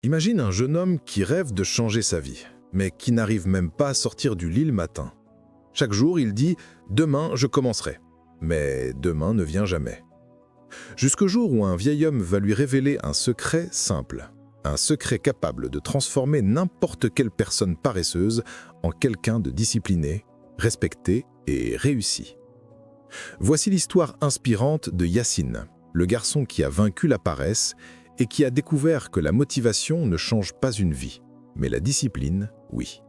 Imagine un jeune homme qui rêve de changer sa vie, mais qui n'arrive même pas à sortir du lit le matin. Chaque jour, il dit « Demain, je commencerai ». Mais demain ne vient jamais. Jusqu'au jour où un vieil homme va lui révéler un secret simple, un secret capable de transformer n'importe quelle personne paresseuse en quelqu'un de discipliné, respecté et réussi. Voici l'histoire inspirante de Yassine, le garçon qui a vaincu la paresse et qui a découvert que la motivation ne change pas une vie, mais la discipline, oui.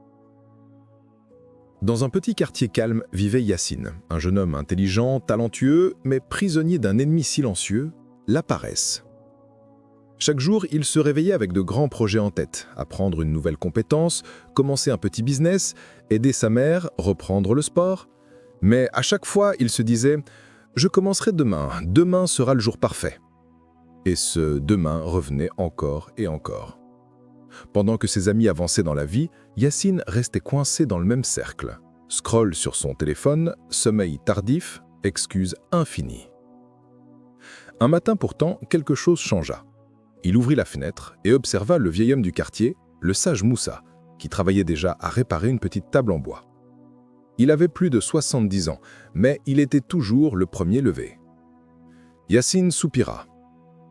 Dans un petit quartier calme vivait Yassine, un jeune homme intelligent, talentueux, mais prisonnier d'un ennemi silencieux, la paresse. Chaque jour, il se réveillait avec de grands projets en tête, apprendre une nouvelle compétence, commencer un petit business, aider sa mère, reprendre le sport. Mais à chaque fois, il se disait « Je commencerai demain, demain sera le jour parfait ». Et ce demain revenait encore et encore. Pendant que ses amis avançaient dans la vie, Yassine restait coincé dans le même cercle. Scroll sur son téléphone, sommeil tardif, excuses infinies. Un matin pourtant, quelque chose changea. Il ouvrit la fenêtre et observa le vieil homme du quartier, le sage Moussa, qui travaillait déjà à réparer une petite table en bois. Il avait plus de 70 ans, mais il était toujours le premier levé. Yassine soupira.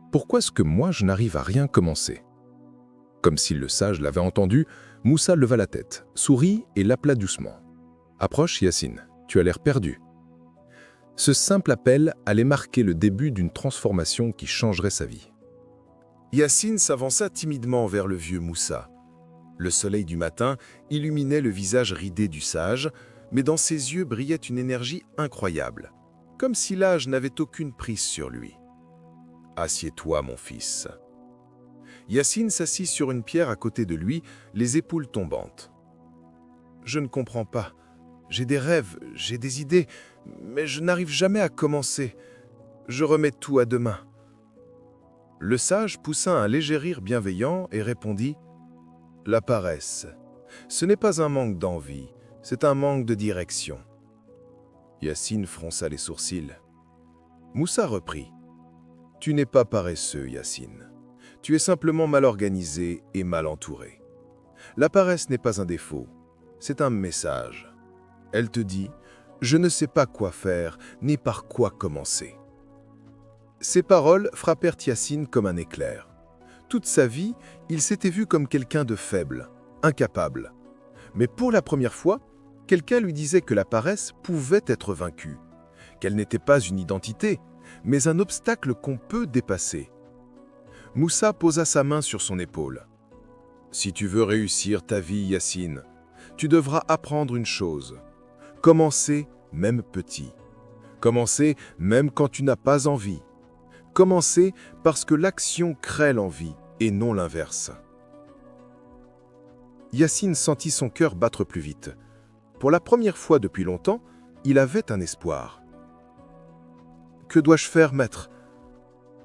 « Pourquoi est-ce que moi je n'arrive à rien commencer ?» Comme si le sage l'avait entendu, Moussa leva la tête, sourit et l'appela doucement. « Approche, Yassine, tu as l'air perdu. » Ce simple appel allait marquer le début d'une transformation qui changerait sa vie. Yassine s'avança timidement vers le vieux Moussa. Le soleil du matin illuminait le visage ridé du sage, mais dans ses yeux brillait une énergie incroyable, comme si l'âge n'avait aucune prise sur lui. « Assieds-toi, mon fils. » Yassine s'assit sur une pierre à côté de lui, les épaules tombantes. « Je ne comprends pas. J'ai des rêves, j'ai des idées, mais je n'arrive jamais à commencer. Je remets tout à demain. » Le sage poussa un léger rire bienveillant et répondit « La paresse, ce n'est pas un manque d'envie, c'est un manque de direction. » Yassine fronça les sourcils. Moussa reprit « Tu n'es pas paresseux, Yassine. Tu es simplement mal organisé et mal entouré. La paresse n'est pas un défaut, c'est un message. Elle te dit « Je ne sais pas quoi faire, ni par quoi commencer. » Ces paroles frappèrent Yassine comme un éclair. Toute sa vie, il s'était vu comme quelqu'un de faible, incapable. Mais pour la première fois, quelqu'un lui disait que la paresse pouvait être vaincue, qu'elle n'était pas une identité, mais un obstacle qu'on peut dépasser. Moussa posa sa main sur son épaule. « Si tu veux réussir ta vie, Yassine, tu devras apprendre une chose. Commencer même petit. Commencer même quand tu n'as pas envie. Commencer parce que l'action crée l'envie et non l'inverse. » Yassine sentit son cœur battre plus vite. Pour la première fois depuis longtemps, il avait un espoir. « Que dois-je faire, maître ?»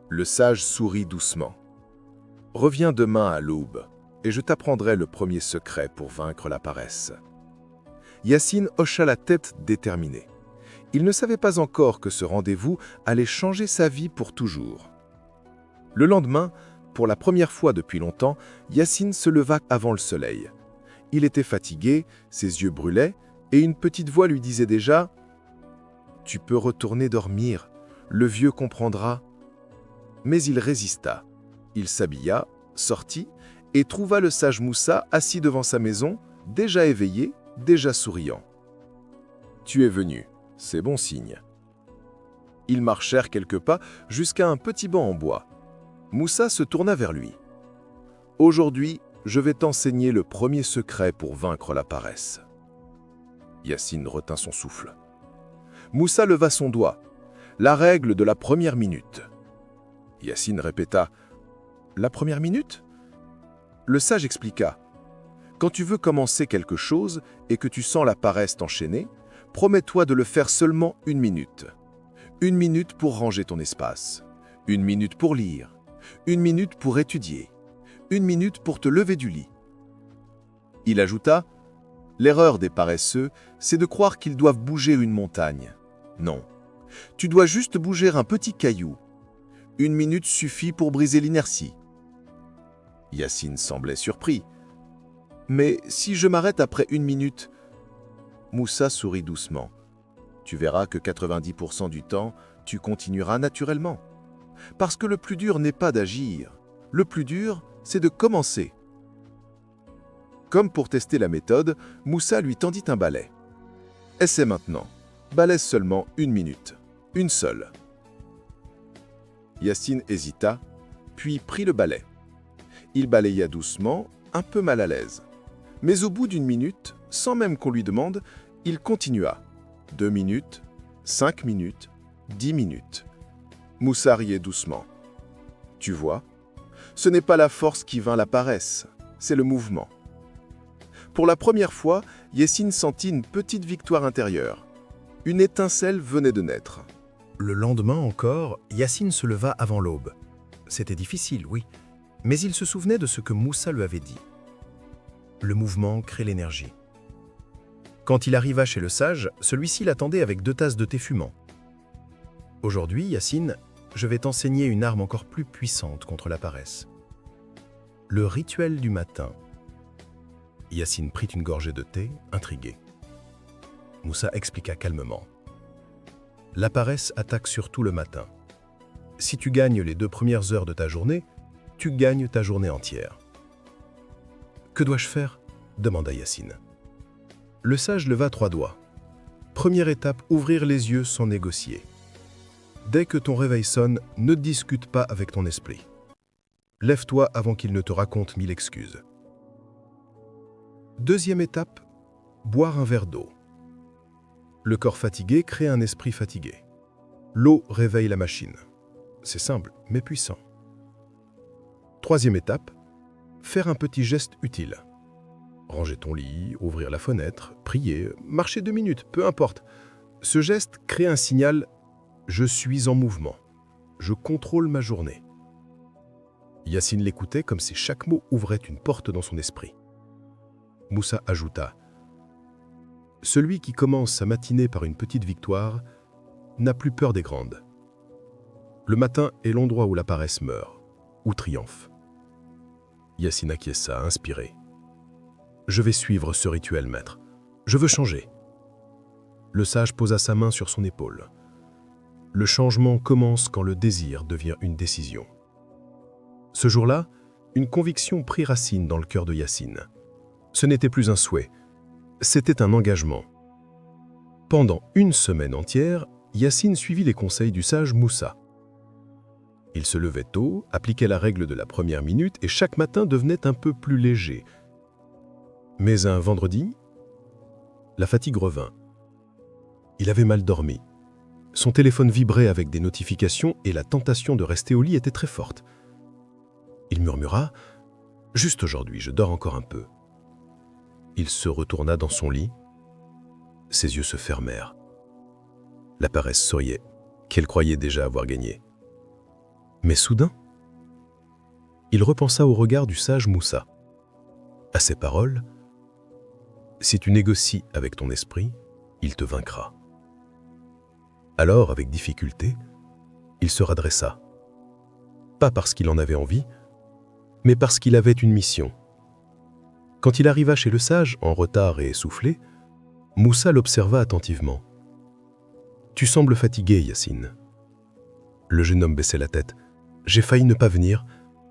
Le sage sourit doucement. « Reviens demain à l'aube, et je t'apprendrai le premier secret pour vaincre la paresse. » Yassine hocha la tête déterminé. Il ne savait pas encore que ce rendez-vous allait changer sa vie pour toujours. Le lendemain, pour la première fois depuis longtemps, Yassine se leva avant le soleil. Il était fatigué, ses yeux brûlaient, et une petite voix lui disait déjà « Tu peux retourner dormir, le vieux comprendra. » Mais il résista. Il s'habilla, sortit, et trouva le sage Moussa assis devant sa maison, déjà éveillé, déjà souriant. « Tu es venu. C'est bon signe. » Ils marchèrent quelques pas jusqu'à un petit banc en bois. Moussa se tourna vers lui. « Aujourd'hui, je vais t'enseigner le premier secret pour vaincre la paresse. » Yassine retint son souffle. Moussa leva son doigt. « La règle de la première minute. » Yassine répéta. « La première minute ?» Le sage expliqua. « Quand tu veux commencer quelque chose et que tu sens la paresse t'enchaîner, promets-toi de le faire seulement 1 minute. 1 minute pour ranger ton espace. 1 minute pour lire. 1 minute pour étudier. 1 minute pour te lever du lit. » Il ajouta, « L'erreur des paresseux, c'est de croire qu'ils doivent bouger une montagne. Non, tu dois juste bouger un petit caillou. 1 minute suffit pour briser l'inertie. » Yacine semblait surpris. « Mais si je m'arrête après 1 minute ?» Moussa sourit doucement. « Tu verras que 90% du temps, tu continueras naturellement. Parce que le plus dur n'est pas d'agir. Le plus dur, c'est de commencer. » Comme pour tester la méthode, Moussa lui tendit un balai. « Essaie maintenant. Balaise seulement 1 minute. Une seule. » Yacine hésita, puis prit le balai. Il balaya doucement, un peu mal à l'aise. Mais au bout d'1 minute, sans même qu'on lui demande, il continua. 2 minutes, 5 minutes, 10 minutes. Moussa riait doucement. « Tu vois, ce n'est pas la force qui vainc la paresse, c'est le mouvement. » Pour la première fois, Yacine sentit une petite victoire intérieure. Une étincelle venait de naître. Le lendemain encore, Yacine se leva avant l'aube. C'était difficile, oui, mais il se souvenait de ce que Moussa lui avait dit. Le mouvement crée l'énergie. Quand il arriva chez le sage, celui-ci l'attendait avec 2 tasses de thé fumant. « Aujourd'hui, Yacine, je vais t'enseigner une arme encore plus puissante contre la paresse. Le rituel du matin. » Yacine prit une gorgée de thé, intrigué. Moussa expliqua calmement. La paresse attaque surtout le matin. Si tu gagnes les 2 premières heures de ta journée, tu gagnes ta journée entière. « Que dois-je faire ?» demanda Yacine. Le sage leva 3 doigts. Première étape, ouvrir les yeux sans négocier. Dès que ton réveil sonne, ne discute pas avec ton esprit. Lève-toi avant qu'il ne te raconte 1000 excuses. Deuxième étape, boire un verre d'eau. Le corps fatigué crée un esprit fatigué. L'eau réveille la machine. C'est simple, mais puissant. Troisième étape, faire un petit geste utile. Ranger ton lit, ouvrir la fenêtre, prier, marcher 2 minutes, peu importe. Ce geste crée un signal « Je suis en mouvement. Je contrôle ma journée. » Yacine l'écoutait comme si chaque mot ouvrait une porte dans son esprit. Moussa ajouta « Celui qui commence sa matinée par une petite victoire n'a plus peur des grandes. Le matin est l'endroit où la paresse meurt, ou triomphe. » Yacine acquiesça, inspiré. « Je vais suivre ce rituel, maître. Je veux changer. » Le sage posa sa main sur son épaule. Le changement commence quand le désir devient une décision. Ce jour-là, une conviction prit racine dans le cœur de Yacine. Ce n'était plus un souhait, c'était un engagement. Pendant 1 semaine entière, Yacine suivit les conseils du sage Moussa. Il se levait tôt, appliquait la règle de la première minute et chaque matin devenait un peu plus léger. Mais un vendredi, la fatigue revint. Il avait mal dormi. Son téléphone vibrait avec des notifications et la tentation de rester au lit était très forte. Il murmura « Juste aujourd'hui, je dors encore un peu. » Il se retourna dans son lit. Ses yeux se fermèrent. La paresse souriait, qu'elle croyait déjà avoir gagné. Mais soudain, il repensa au regard du sage Moussa. À ces paroles, « Si tu négocies avec ton esprit, il te vaincra. » Alors, avec difficulté, il se redressa. Pas parce qu'il en avait envie, mais parce qu'il avait une mission. Quand il arriva chez le sage, en retard et essoufflé, Moussa l'observa attentivement. « Tu sembles fatigué, Yacine. » Le jeune homme baissait la tête. « J'ai failli ne pas venir.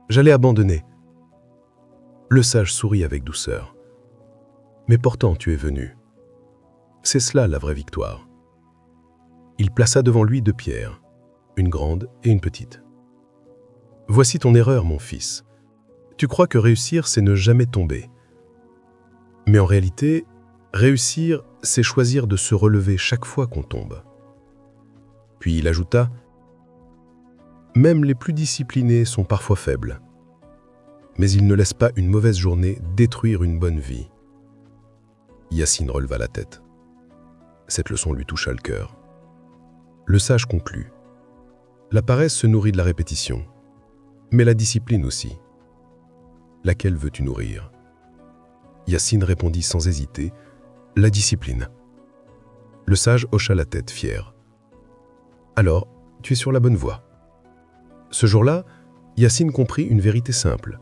J'allais abandonner. » Le sage sourit avec douceur. « Mais pourtant, tu es venu. C'est cela la vraie victoire. » Il plaça devant lui 2 pierres, une grande et une petite. « Voici ton erreur, mon fils. Tu crois que réussir, c'est ne jamais tomber. Mais en réalité, réussir, c'est choisir de se relever chaque fois qu'on tombe. » Puis il ajouta « Même les plus disciplinés sont parfois faibles. Mais ils ne laissent pas une mauvaise journée détruire une bonne vie. » Yacine releva la tête. Cette leçon lui toucha le cœur. Le sage conclut. La paresse se nourrit de la répétition, mais la discipline aussi. Laquelle veux-tu nourrir ? Yacine répondit sans hésiter, la discipline. Le sage hocha la tête, fier. Alors, tu es sur la bonne voie. Ce jour-là, Yacine comprit une vérité simple.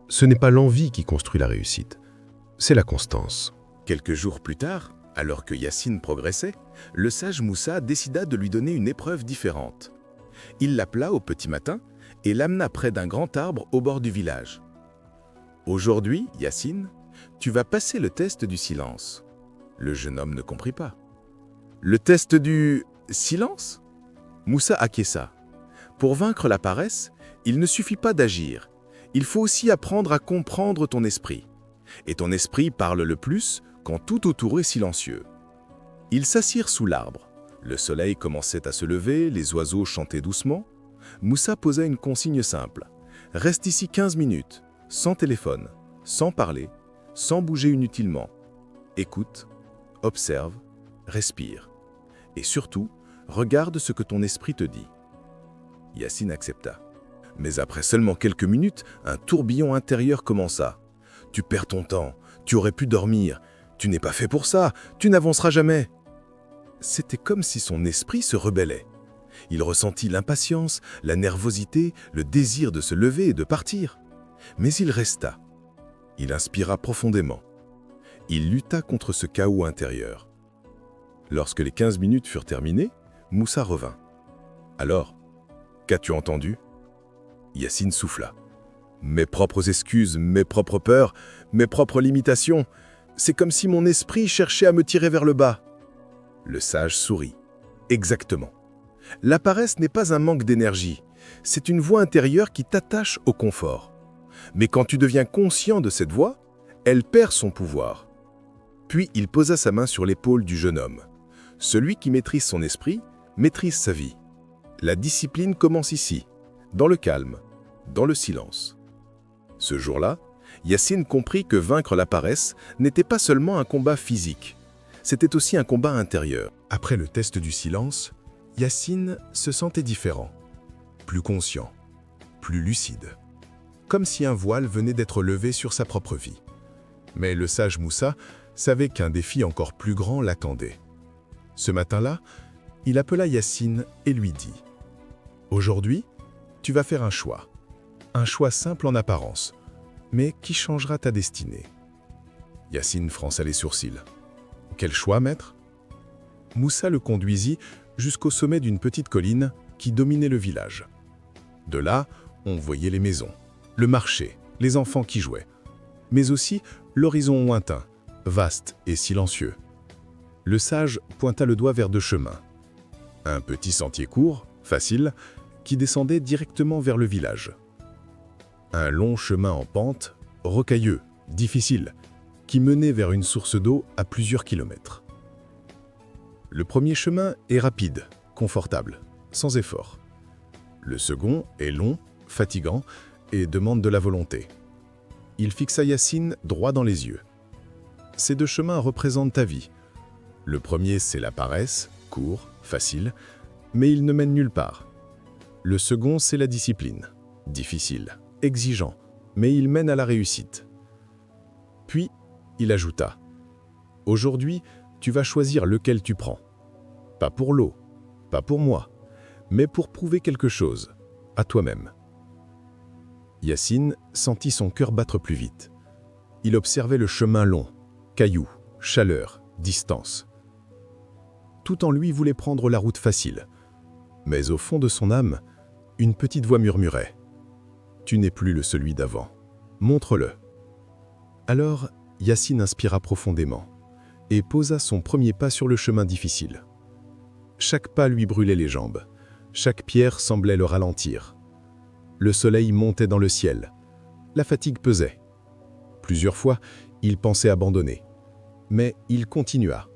Ce n'est pas l'envie qui construit la réussite, c'est la constance. Quelques jours plus tard, alors que Yacine progressait, le sage Moussa décida de lui donner une épreuve différente. Il l'appela au petit matin et l'amena près d'un grand arbre au bord du village. « Aujourd'hui, Yacine, tu vas passer le test du silence. » Le jeune homme ne comprit pas. « Le test du silence ?» Moussa acquiesça. Pour vaincre la paresse, il ne suffit pas d'agir. Il faut aussi apprendre à comprendre ton esprit. Et ton esprit parle le plus quand tout autour est silencieux. Ils s'assirent sous l'arbre. Le soleil commençait à se lever, les oiseaux chantaient doucement. Moussa posa une consigne simple. « Reste ici 15 minutes, sans téléphone, sans parler, sans bouger inutilement. Écoute, observe, respire. Et surtout, regarde ce que ton esprit te dit. » Yacine accepta. Mais après seulement quelques minutes, un tourbillon intérieur commença. « Tu perds ton temps, tu aurais pu dormir. Tu n'es pas fait pour ça, tu n'avanceras jamais. » C'était comme si son esprit se rebellait. Il ressentit l'impatience, la nervosité, le désir de se lever et de partir. Mais il resta. Il inspira profondément. Il lutta contre ce chaos intérieur. Lorsque les 15 minutes furent terminées, Moussa revint. « Alors, qu'as-tu entendu ?» Yacine souffla. « Mes propres excuses, mes propres peurs, mes propres limitations. C'est comme si mon esprit cherchait à me tirer vers le bas. » Le sage sourit. « Exactement. La paresse n'est pas un manque d'énergie, c'est une voix intérieure qui t'attache au confort. Mais quand tu deviens conscient de cette voix, elle perd son pouvoir. » Puis il posa sa main sur l'épaule du jeune homme. Celui qui maîtrise son esprit, maîtrise sa vie. La discipline commence ici, dans le calme, dans le silence. Ce jour-là, Yacine comprit que vaincre la paresse n'était pas seulement un combat physique, c'était aussi un combat intérieur. Après le test du silence, Yacine se sentait différent, plus conscient, plus lucide, comme si un voile venait d'être levé sur sa propre vie. Mais le sage Moussa savait qu'un défi encore plus grand l'attendait. Ce matin-là, il appela Yacine et lui dit « Aujourd'hui, tu vas faire un choix simple en apparence, mais qui changera ta destinée. » Yacine fronça les sourcils. « Quel choix, maître ?» Moussa le conduisit jusqu'au sommet d'une petite colline qui dominait le village. De là, on voyait les maisons, le marché, les enfants qui jouaient, mais aussi l'horizon lointain, vaste et silencieux. Le sage pointa le doigt vers deux chemins. Un petit sentier court, facile, qui descendait directement vers le village. Un long chemin en pente, rocailleux, difficile, qui menait vers une source d'eau à plusieurs kilomètres. Le premier chemin est rapide, confortable, sans effort. Le second est long, fatigant et demande de la volonté. Il fixa Yacine droit dans les yeux. Ces deux chemins représentent ta vie. Le premier, c'est la paresse, court, facile, mais il ne mène nulle part. Le second, c'est la discipline, difficile, exigeant, mais il mène à la réussite. Puis, il ajouta « Aujourd'hui, tu vas choisir lequel tu prends. Pas pour l'eau, pas pour moi, mais pour prouver quelque chose, à toi-même. » Yacine sentit son cœur battre plus vite. Il observait le chemin long, cailloux, chaleur, distance. Tout en lui voulait prendre la route facile. Mais au fond de son âme, une petite voix murmurait « Tu n'es plus le celui d'avant. Montre-le. » Alors, Yacine inspira profondément et posa son premier pas sur le chemin difficile. Chaque pas lui brûlait les jambes, chaque pierre semblait le ralentir. Le soleil montait dans le ciel, la fatigue pesait. Plusieurs fois, il pensait abandonner, mais il continua.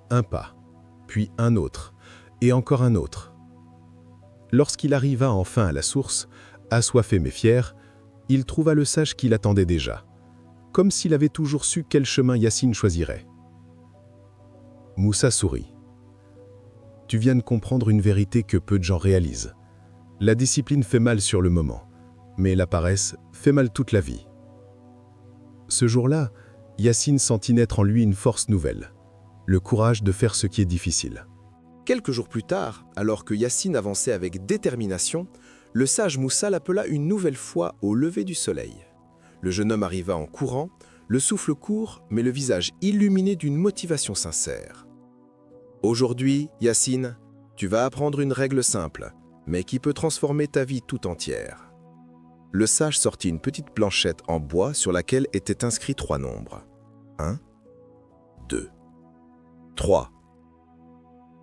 Un pas, puis un autre, et encore un autre. Lorsqu'il arriva enfin à la source, assoiffé mais fier, il trouva le sage qui l'attendait déjà, comme s'il avait toujours su quel chemin Yacine choisirait. Moussa sourit. « Tu viens de comprendre une vérité que peu de gens réalisent. La discipline fait mal sur le moment, mais la paresse fait mal toute la vie. » Ce jour-là, Yacine sentit naître en lui une force nouvelle, le courage de faire ce qui est difficile. Quelques jours plus tard, alors que Yacine avançait avec détermination, le sage Moussa l'appela une nouvelle fois au lever du soleil. Le jeune homme arriva en courant, le souffle court, mais le visage illuminé d'une motivation sincère. « Aujourd'hui, Yacine, tu vas apprendre une règle simple, mais qui peut transformer ta vie tout entière. » Le sage sortit une petite planchette en bois sur laquelle étaient inscrits 3 nombres. 1, 2, 3.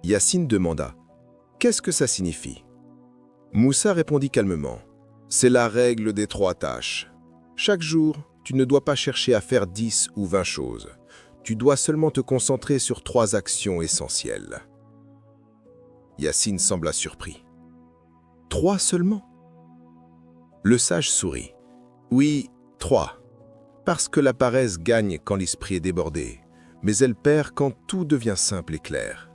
Yacine demanda « Qu'est-ce que ça signifie ?» Moussa répondit calmement « C'est la règle des 3 tâches. Chaque jour, tu ne dois pas chercher à faire 10 ou 20 choses. Tu dois seulement te concentrer sur 3 actions essentielles. » Yacine sembla surpris. « 3 seulement ?» Le sage sourit. « Oui, 3. Parce que la paresse gagne quand l'esprit est débordé, mais elle perd quand tout devient simple et clair. »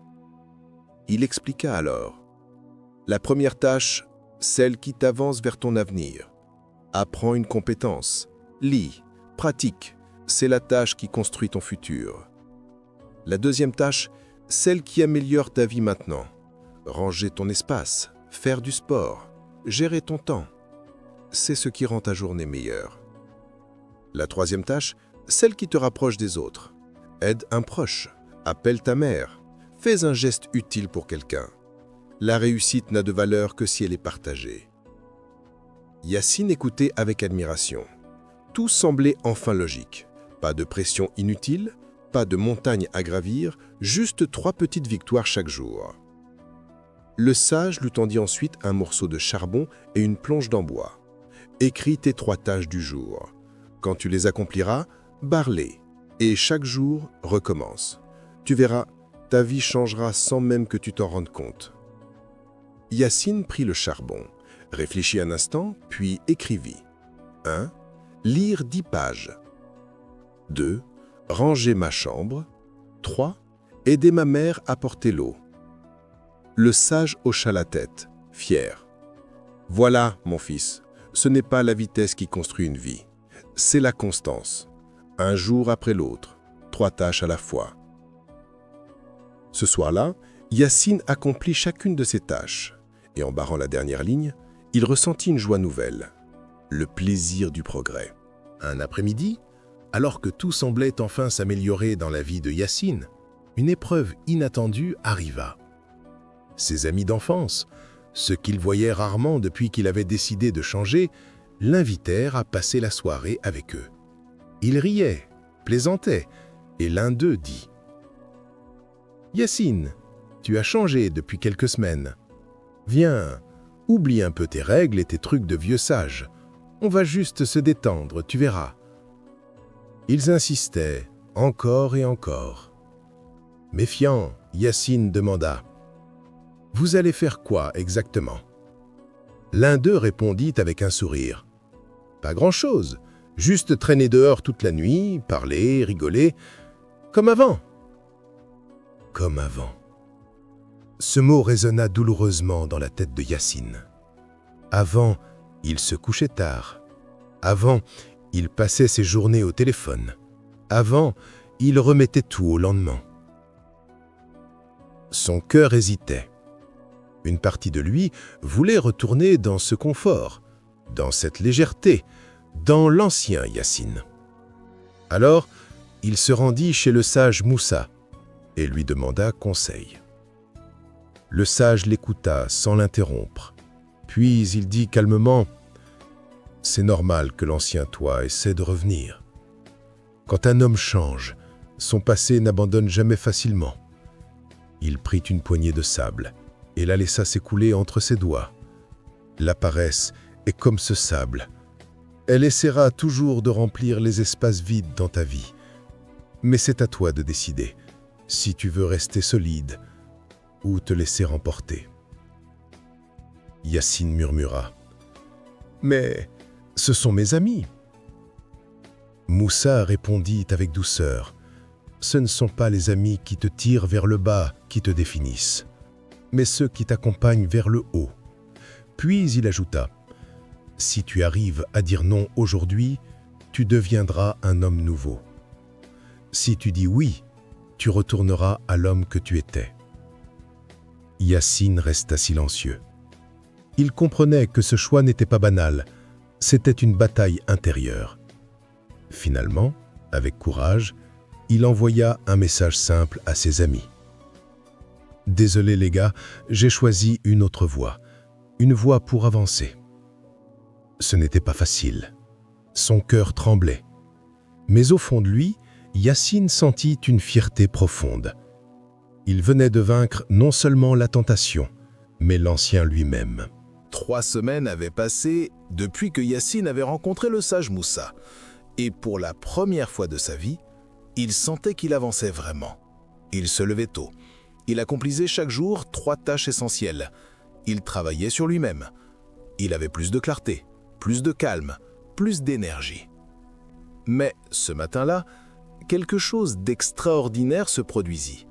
Il expliqua alors. « La première tâche, celle qui t'avance vers ton avenir. Apprends une compétence. Lis, pratique. C'est la tâche qui construit ton futur. La deuxième tâche, celle qui améliore ta vie maintenant. Ranger ton espace, faire du sport, gérer ton temps. C'est ce qui rend ta journée meilleure. La troisième tâche, celle qui te rapproche des autres. Aide un proche, appelle ta mère, fais un geste utile pour quelqu'un. La réussite n'a de valeur que si elle est partagée. » Yacine écoutait avec admiration. Tout semblait enfin logique. Pas de pression inutile, pas de montagne à gravir, juste 3 petites victoires chaque jour. Le sage lui tendit ensuite un morceau de charbon et une planche d'en bois. Écris tes 3 tâches du jour. Quand tu les accompliras, barre-les. Et chaque jour, recommence. Tu verras, ta vie changera sans même que tu t'en rendes compte. Yacine prit le charbon, réfléchit un instant, puis écrivit. 1. Lire 10 pages. 2. Ranger ma chambre. 3. Aider ma mère à porter l'eau. Le sage hocha la tête, fier. Voilà, mon fils, ce n'est pas la vitesse qui construit une vie, c'est la constance. Un jour après l'autre, 3 tâches à la fois. Ce soir-là, Yacine accomplit chacune de ses tâches, et en barrant la dernière ligne, il ressentit une joie nouvelle, le plaisir du progrès. Un après-midi, alors que tout semblait enfin s'améliorer dans la vie de Yacine, une épreuve inattendue arriva. Ses amis d'enfance, ceux qu'il voyait rarement depuis qu'il avait décidé de changer, l'invitèrent à passer la soirée avec eux. Ils riaient, plaisantaient, et l'un d'eux dit « Yacine, tu as changé depuis quelques semaines. Viens, oublie un peu tes règles et tes trucs de vieux sage. On va juste se détendre, tu verras. » Ils insistaient, encore et encore. Méfiant, Yacine demanda « Vous allez faire quoi exactement ?» L'un d'eux répondit avec un sourire « Pas grand-chose, juste traîner dehors toute la nuit, parler, rigoler, comme avant. » Comme avant. Ce mot résonna douloureusement dans la tête de Yacine. Avant, il se couchait tard. Avant, il passait ses journées au téléphone. Avant, il remettait tout au lendemain. Son cœur hésitait. Une partie de lui voulait retourner dans ce confort, dans cette légèreté, dans l'ancien Yacine. Alors, il se rendit chez le sage Moussa et lui demanda conseil. Le sage l'écouta sans l'interrompre. Puis il dit calmement « C'est normal que l'ancien toi essaie de revenir. Quand un homme change, son passé n'abandonne jamais facilement. » Il prit une poignée de sable et la laissa s'écouler entre ses doigts. La paresse est comme ce sable. Elle essaiera toujours de remplir les espaces vides dans ta vie. Mais c'est à toi de décider si tu veux rester solide ou te laisser emporter. Yacine murmura « Mais ce sont mes amis. » Moussa répondit avec douceur « Ce ne sont pas les amis qui te tirent vers le bas qui te définissent, mais ceux qui t'accompagnent vers le haut. » Puis il ajouta « Si tu arrives à dire non aujourd'hui, tu deviendras un homme nouveau. Si tu dis oui, tu retourneras à l'homme que tu étais. » Yacine resta silencieux. Il comprenait que ce choix n'était pas banal, c'était une bataille intérieure. Finalement, avec courage, il envoya un message simple à ses amis. « Désolé les gars, j'ai choisi une autre voie. Une voie pour avancer. » Ce n'était pas facile. Son cœur tremblait. Mais au fond de lui, Yacine sentit une fierté profonde. Il venait de vaincre non seulement la tentation, mais l'ancien lui-même. 3 semaines avaient passé depuis que Yacine avait rencontré le sage Moussa. Et pour la première fois de sa vie, il sentait qu'il avançait vraiment. Il se levait tôt. Il accomplissait chaque jour 3 tâches essentielles. Il travaillait sur lui-même. Il avait plus de clarté, plus de calme, plus d'énergie. Mais ce matin-là, quelque chose d'extraordinaire se produisit.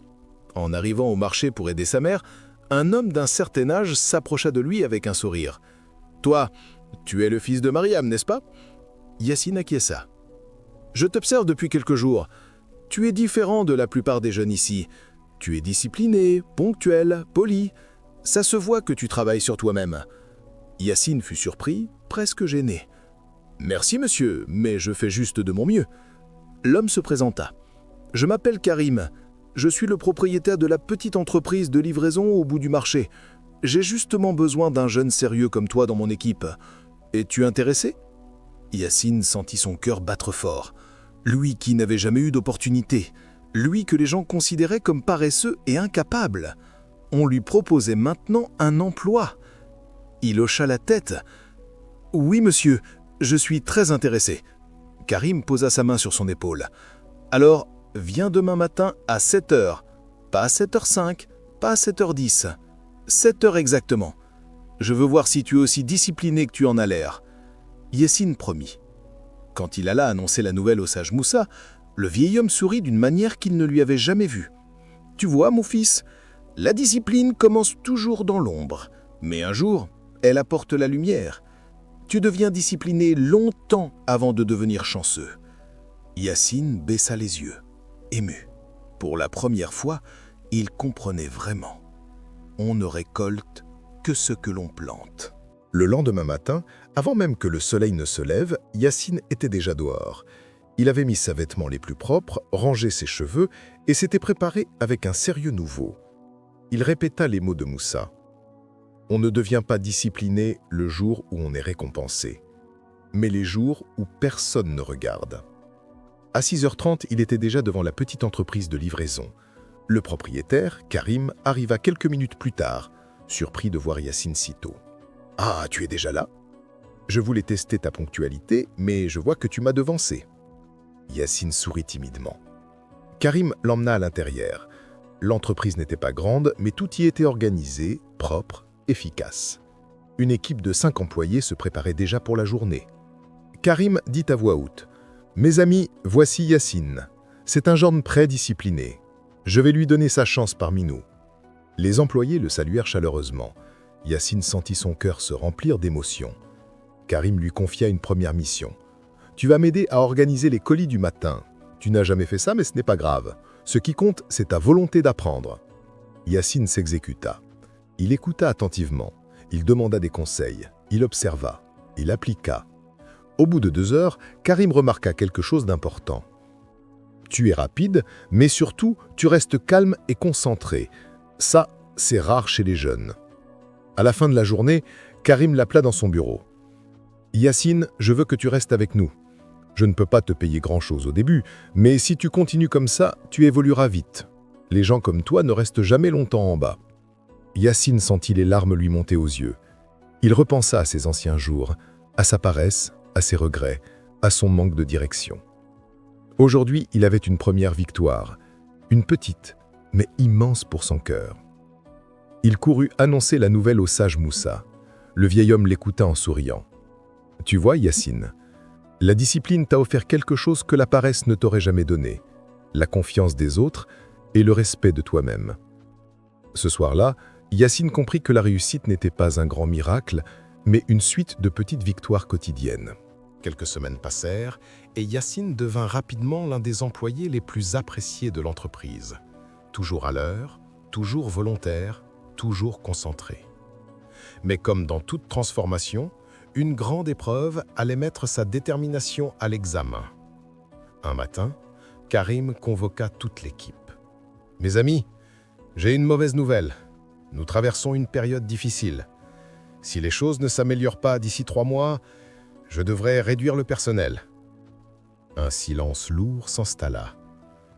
En arrivant au marché pour aider sa mère, un homme d'un certain âge s'approcha de lui avec un sourire. « Toi, tu es le fils de Mariam, n'est-ce pas ?» Yacine acquiesça. « Je t'observe depuis quelques jours. Tu es différent de la plupart des jeunes ici. Tu es discipliné, ponctuel, poli. Ça se voit que tu travailles sur toi-même. » Yacine fut surpris, presque gêné. « Merci monsieur, mais je fais juste de mon mieux. » L'homme se présenta. « Je m'appelle Karim. Je suis le propriétaire de la petite entreprise de livraison au bout du marché. J'ai justement besoin d'un jeune sérieux comme toi dans mon équipe. Es-tu intéressé ?» Yacine sentit son cœur battre fort. Lui qui n'avait jamais eu d'opportunité, lui que les gens considéraient comme paresseux et incapable. On lui proposait maintenant un emploi. Il hocha la tête. « Oui, monsieur, je suis très intéressé. » Karim posa sa main sur son épaule. « Alors, viens demain matin à 7h. Pas à 7h05, pas à 7h10. 7h exactement. Je veux voir si tu es aussi discipliné que tu en as l'air. » Yacine promit. Quand il alla annoncer la nouvelle au sage Moussa, le vieil homme sourit d'une manière qu'il ne lui avait jamais vue. « Tu vois, mon fils, la discipline commence toujours dans l'ombre, mais un jour, elle apporte la lumière. Tu deviens discipliné longtemps avant de devenir chanceux. » Yacine baissa les yeux, ému. Pour la première fois, il comprenait vraiment. On ne récolte que ce que l'on plante. Le lendemain matin, avant même que le soleil ne se lève, Yacine était déjà dehors. Il avait mis ses vêtements les plus propres, rangé ses cheveux et s'était préparé avec un sérieux nouveau. Il répéta les mots de Moussa. « On ne devient pas discipliné le jour où on est récompensé, mais les jours où personne ne regarde. » À 6h30, il était déjà devant la petite entreprise de livraison. Le propriétaire, Karim, arriva quelques minutes plus tard, surpris de voir Yacine si tôt. « Ah, tu es déjà là ? Je voulais tester ta ponctualité, mais je vois que tu m'as devancé. » Yacine sourit timidement. Karim l'emmena à l'intérieur. L'entreprise n'était pas grande, mais tout y était organisé, propre, efficace. Une équipe de 5 employés se préparait déjà pour la journée. Karim dit à voix haute. « Mes amis, voici Yacine. C'est un jeune très discipliné. Je vais lui donner sa chance parmi nous. » Les employés le saluèrent chaleureusement. Yacine sentit son cœur se remplir d'émotion. Karim lui confia une première mission. « Tu vas m'aider à organiser les colis du matin. Tu n'as jamais fait ça, mais ce n'est pas grave. Ce qui compte, c'est ta volonté d'apprendre. » Yacine s'exécuta. Il écouta attentivement. Il demanda des conseils. Il observa. Il appliqua. Au bout de 2 heures, Karim remarqua quelque chose d'important. « Tu es rapide, mais surtout, tu restes calme et concentré. Ça, c'est rare chez les jeunes. » À la fin de la journée, Karim l'appela dans son bureau. « Yacine, je veux que tu restes avec nous. Je ne peux pas te payer grand-chose au début, mais si tu continues comme ça, tu évolueras vite. Les gens comme toi ne restent jamais longtemps en bas. » Yacine sentit les larmes lui monter aux yeux. Il repensa à ses anciens jours, à sa paresse, à ses regrets, à son manque de direction. Aujourd'hui, il avait une première victoire, une petite, mais immense pour son cœur. Il courut annoncer la nouvelle au sage Moussa. Le vieil homme l'écouta en souriant. « Tu vois, Yacine, la discipline t'a offert quelque chose que la paresse ne t'aurait jamais donné, la confiance des autres et le respect de toi-même. » Ce soir-là, Yacine comprit que la réussite n'était pas un grand miracle, mais une suite de petites victoires quotidiennes. Quelques semaines passèrent et Yacine devint rapidement l'un des employés les plus appréciés de l'entreprise. Toujours à l'heure, toujours volontaire, toujours concentré. Mais comme dans toute transformation, une grande épreuve allait mettre sa détermination à l'examen. Un matin, Karim convoqua toute l'équipe. « Mes amis, j'ai une mauvaise nouvelle. Nous traversons une période difficile. Si les choses ne s'améliorent pas d'ici 3 mois, je devrais réduire le personnel. » Un silence lourd s'installa.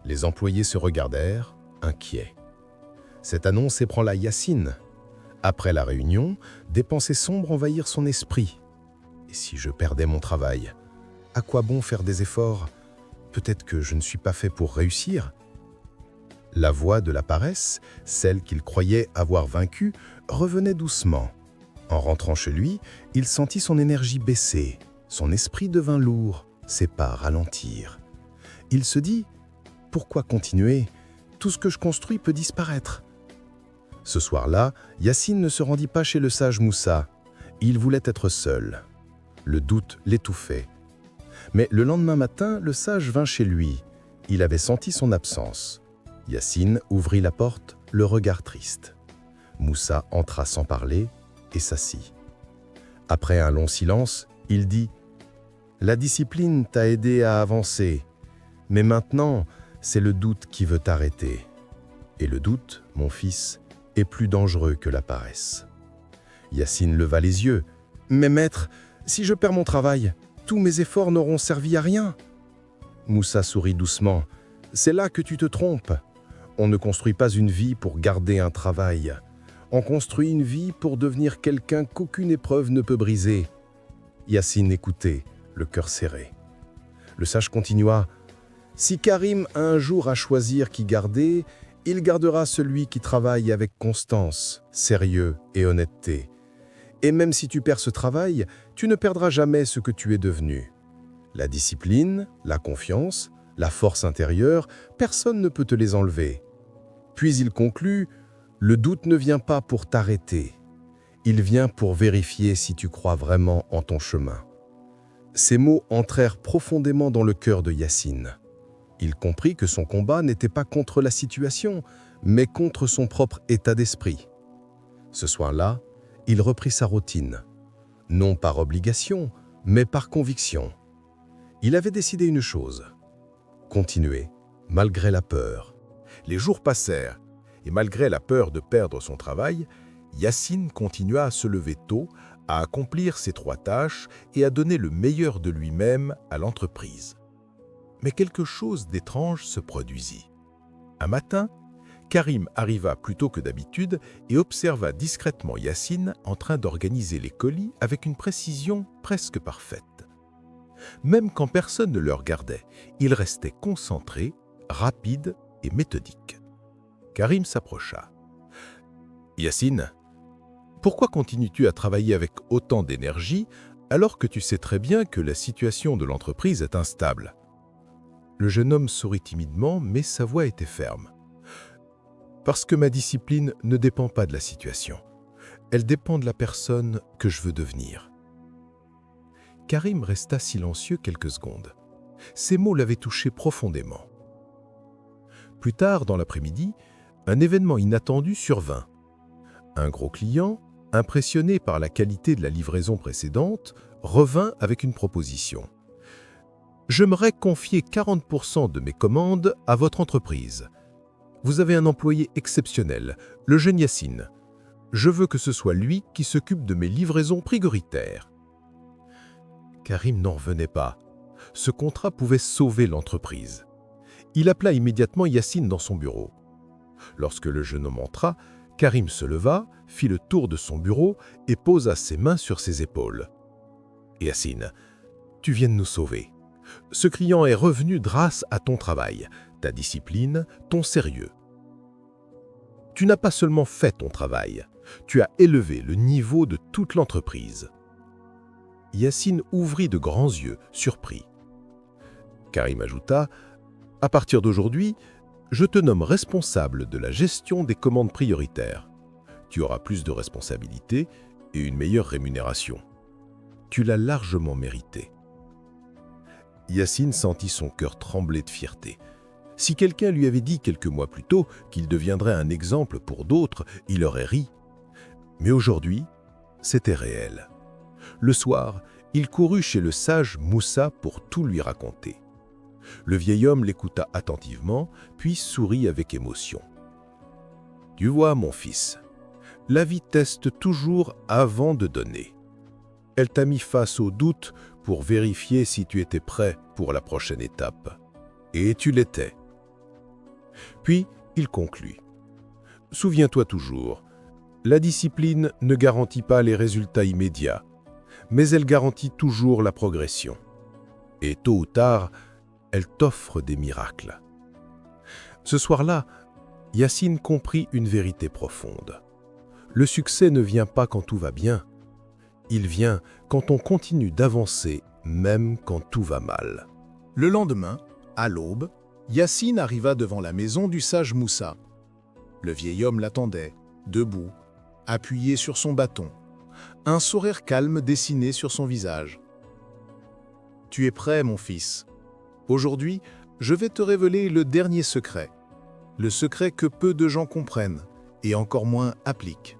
Les employés se regardèrent, inquiets. Cette annonce ébranla Yacine. Après la réunion, des pensées sombres envahirent son esprit. Et si je perdais mon travail, à quoi bon faire des efforts? Peut-être que je ne suis pas fait pour réussir. La voix de la paresse, celle qu'il croyait avoir vaincue, revenait doucement. En rentrant chez lui, il sentit son énergie baisser. Son esprit devint lourd, ses pas ralentirent. Il se dit « Pourquoi continuer? Tout ce que je construis peut disparaître. » Ce soir-là, Yacine ne se rendit pas chez le sage Moussa. Il voulait être seul. Le doute l'étouffait. Mais le lendemain matin, le sage vint chez lui. Il avait senti son absence. Yacine ouvrit la porte, le regard triste. Moussa entra sans parler et s'assit. Après un long silence, il dit « La discipline t'a aidé à avancer, mais maintenant, c'est le doute qui veut t'arrêter. Et le doute, mon fils, est plus dangereux que la paresse. » Yacine leva les yeux. « Mais maître, si je perds mon travail, tous mes efforts n'auront servi à rien. » Moussa sourit doucement. « C'est là que tu te trompes. On ne construit pas une vie pour garder un travail. On construit une vie pour devenir quelqu'un qu'aucune épreuve ne peut briser. » Yacine écoutait, le cœur serré. Le sage continua. « Si Karim a un jour à choisir qui garder, il gardera celui qui travaille avec constance, sérieux et honnêteté. Et même si tu perds ce travail, tu ne perdras jamais ce que tu es devenu. La discipline, la confiance, la force intérieure, personne ne peut te les enlever. » Puis il conclut, « Le doute ne vient pas pour t'arrêter. Il vient pour vérifier si tu crois vraiment en ton chemin. » Ces mots entrèrent profondément dans le cœur de Yacine. Il comprit que son combat n'était pas contre la situation, mais contre son propre état d'esprit. Ce soir-là, il reprit sa routine, non par obligation, mais par conviction. Il avait décidé une chose, continuer, malgré la peur. Les jours passèrent, et malgré la peur de perdre son travail, Yacine continua à se lever tôt, à accomplir ses 3 tâches et à donner le meilleur de lui-même à l'entreprise. Mais quelque chose d'étrange se produisit. Un matin, Karim arriva plus tôt que d'habitude et observa discrètement Yacine en train d'organiser les colis avec une précision presque parfaite. Même quand personne ne le regardait, il restait concentré, rapide et méthodique. Karim s'approcha. « Yacine, pourquoi continues-tu à travailler avec autant d'énergie alors que tu sais très bien que la situation de l'entreprise est instable ?» Le jeune homme sourit timidement, mais sa voix était ferme. « Parce que ma discipline ne dépend pas de la situation. Elle dépend de la personne que je veux devenir. » Karim resta silencieux quelques secondes. Ces mots l'avaient touché profondément. Plus tard, dans l'après-midi, un événement inattendu survint. Un gros client, impressionné par la qualité de la livraison précédente, revint avec une proposition. « J'aimerais confier 40% de mes commandes à votre entreprise. Vous avez un employé exceptionnel, le jeune Yacine. Je veux que ce soit lui qui s'occupe de mes livraisons prioritaires. » Karim n'en revenait pas. Ce contrat pouvait sauver l'entreprise. Il appela immédiatement Yacine dans son bureau. Lorsque le jeune homme entra, Karim se leva, fit le tour de son bureau et posa ses mains sur ses épaules. « Yacine, tu viens de nous sauver. Ce client est revenu grâce à ton travail, ta discipline, ton sérieux. Tu n'as pas seulement fait ton travail, tu as élevé le niveau de toute l'entreprise. » Yacine ouvrit de grands yeux, surpris. Karim ajouta « À partir d'aujourd'hui, je te nomme responsable de la gestion des commandes prioritaires. Tu auras plus de responsabilités et une meilleure rémunération. Tu l'as largement mérité. » Yacine sentit son cœur trembler de fierté. Si quelqu'un lui avait dit quelques mois plus tôt qu'il deviendrait un exemple pour d'autres, il aurait ri. Mais aujourd'hui, c'était réel. Le soir, il courut chez le sage Moussa pour tout lui raconter. Le vieil homme l'écouta attentivement, puis sourit avec émotion. « Tu vois, mon fils, la vie teste toujours avant de donner. Elle t'a mis face au doute pour vérifier si tu étais prêt pour la prochaine étape. Et tu l'étais. » Puis, il conclut. « Souviens-toi toujours, la discipline ne garantit pas les résultats immédiats, mais elle garantit toujours la progression. Et tôt ou tard, elle t'offre des miracles. » Ce soir-là, Yacine comprit une vérité profonde. Le succès ne vient pas quand tout va bien. Il vient quand on continue d'avancer, même quand tout va mal. Le lendemain, à l'aube, Yacine arriva devant la maison du sage Moussa. Le vieil homme l'attendait, debout, appuyé sur son bâton, un sourire calme dessiné sur son visage. « Tu es prêt, mon fils. Aujourd'hui, je vais te révéler le dernier secret. Le secret que peu de gens comprennent, et encore moins appliquent. »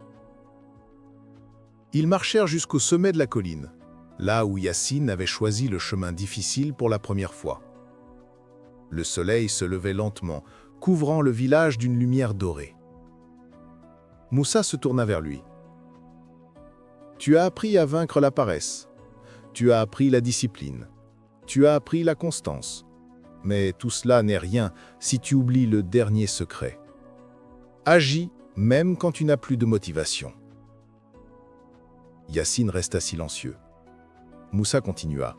Ils marchèrent jusqu'au sommet de la colline, là où Yacine avait choisi le chemin difficile pour la première fois. Le soleil se levait lentement, couvrant le village d'une lumière dorée. Moussa se tourna vers lui. « Tu as appris à vaincre la paresse. Tu as appris la discipline. Tu as appris la constance. Mais tout cela n'est rien si tu oublies le dernier secret. Agis même quand tu n'as plus de motivation. » Yacine resta silencieux. Moussa continua.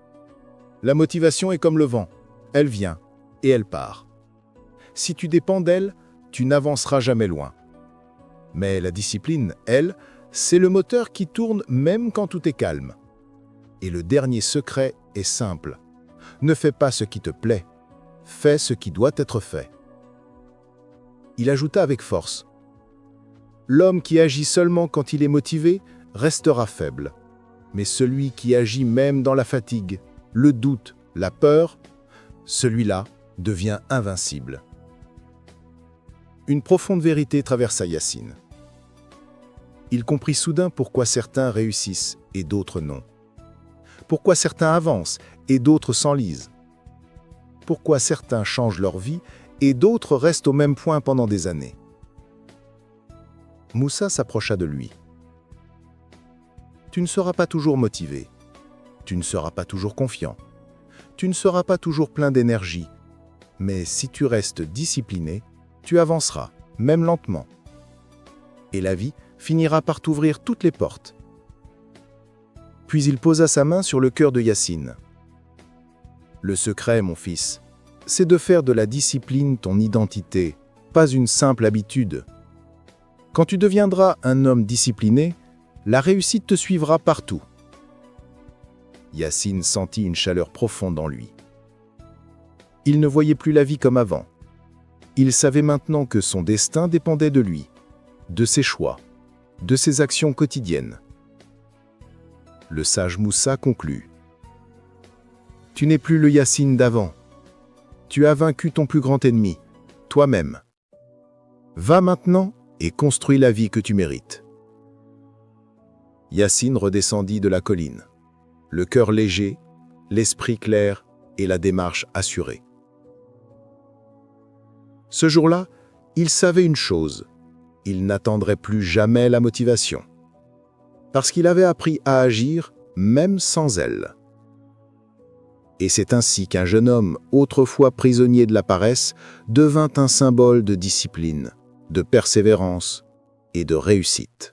« La motivation est comme le vent. Elle vient et elle part. Si tu dépends d'elle, tu n'avanceras jamais loin. Mais la discipline, elle, c'est le moteur qui tourne même quand tout est calme. Et le dernier secret est simple. Ne fais pas ce qui te plaît. Fais ce qui doit être fait. » Il ajouta avec force. « L'homme qui agit seulement quand il est motivé restera faible. Mais celui qui agit même dans la fatigue, le doute, la peur, celui-là devient invincible. » Une profonde vérité traversa Yacine. Il comprit soudain pourquoi certains réussissent et d'autres non. Pourquoi certains avancent et d'autres s'enlisent. Pourquoi certains changent leur vie et d'autres restent au même point pendant des années. Moussa s'approcha de lui. « Tu ne seras pas toujours motivé. Tu ne seras pas toujours confiant. Tu ne seras pas toujours plein d'énergie. Mais si tu restes discipliné, tu avanceras, même lentement. Et la vie finira par t'ouvrir toutes les portes. » Puis il posa sa main sur le cœur de Yacine. « Le secret, mon fils, c'est de faire de la discipline ton identité, pas une simple habitude. Quand tu deviendras un homme discipliné, la réussite te suivra partout. » Yacine sentit une chaleur profonde en lui. Il ne voyait plus la vie comme avant. Il savait maintenant que son destin dépendait de lui, de ses choix, de ses actions quotidiennes. Le sage Moussa conclut. « Tu n'es plus le Yacine d'avant. Tu as vaincu ton plus grand ennemi, toi-même. Va maintenant et construis la vie que tu mérites. » Yacine redescendit de la colline, le cœur léger, l'esprit clair et la démarche assurée. Ce jour-là, il savait une chose, il n'attendrait plus jamais la motivation, parce qu'il avait appris à agir même sans elle. Et c'est ainsi qu'un jeune homme, autrefois prisonnier de la paresse, devint un symbole de discipline, de persévérance et de réussite.